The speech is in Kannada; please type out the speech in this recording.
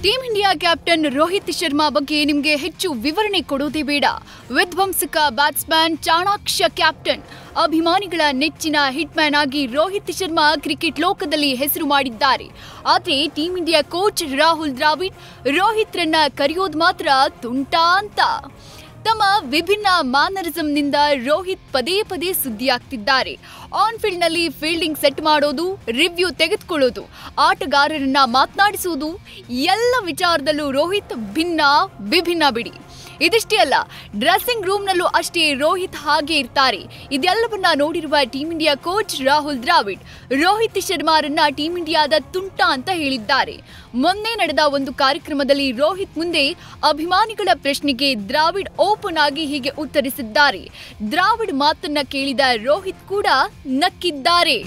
Team India captain Rohit Sharma ಬಗ್ಗೆ ನಿಮಗೆ ಹೆಚ್ಚು ವಿವರಣೆ ಕೊಡೋದೇ ಬೇಡ. ವಿಧ್ವಂಸಕ ಬ್ಯಾಟ್ಸ್ಮನ್, ಚಾಣಾಕ್ಷ ಕ್ಯಾಪ್ಟನ್, ಅಭಿಮಾನಿಗಳ ನೆಚ್ಚಿನ ಹಿಟ್ಮ್ಯಾನ್ ಆಗಿ ರೋಹಿತ್ ಶರ್ಮಾ ಕ್ರಿಕೆಟ್ ಲೋಕದಲ್ಲಿ ಹೆಸರು ಮಾಡಿದ್ದಾರೆ. ಆದರೆ team India coach Rahul Dravid Rohit ರನ್ನ ಕರೆಯೋದು ಮಾತ್ರ ತುಂಟಾ ಅಂತ. ತಮ್ಮ ವಿಭಿನ್ನ ಮ್ಯಾನರಿಸಂನಿಂದ ರೋಹಿತ್ ಪದೇ ಪದೇ ಸುದ್ದಿಯಾಗ್ತಿದ್ದಾರೆ. ಆನ್ ಫೀಲ್ಡ್ನಲ್ಲಿ ಫೀಲ್ಡಿಂಗ್ ಸೆಟ್ ಮಾಡೋದು, ರಿವ್ಯೂ ತೆಗೆದುಕೊಳ್ಳೋದು, ಆಟಗಾರರನ್ನ ಮಾತನಾಡಿಸುವುದು, ಎಲ್ಲ ವಿಚಾರದಲ್ಲೂ ರೋಹಿತ್ ವಿಭಿನ್ನ ಬಿಡಿ. ಇದಿಷ್ಟೇ ಅಲ್ಲ, ಡ್ರೆಸ್ಸಿಂಗ್ ರೂಮ್ನಲ್ಲೂ ಅಷ್ಟೇ ರೋಹಿತ್ ಹಾಗೆ ಇರ್ತಾರೆ. ಇದೆಲ್ಲವನ್ನ ನೋಡಿರುವ team India coach Rahul Dravid Rohit ಶರ್ಮಾರನ್ನ ಟೀಮ್ ಇಂಡಿಯಾದ ತುಂಟ ಅಂತ ಹೇಳಿದ್ದಾರೆ. ಮೊನ್ನೆ ನಡೆದ ಒಂದು ಕಾರ್ಯಕ್ರಮದಲ್ಲಿ ರೋಹಿತ್ ಮುಂದೆ ಅಭಿಮಾನಿಗಳ ಪ್ರಶ್ನೆಗೆ ದ್ರಾವಿಡ್ ಓಪನ್ ಆಗಿ ಹೀಗೆ ಉತ್ತರಿಸಿದ್ದಾರೆ. ದ್ರಾವಿಡ್ ಮಾತನ್ನ ಕೇಳಿದ ರೋಹಿತ್ ಕೂಡ ನಕ್ಕಿದ್ದಾರೆ.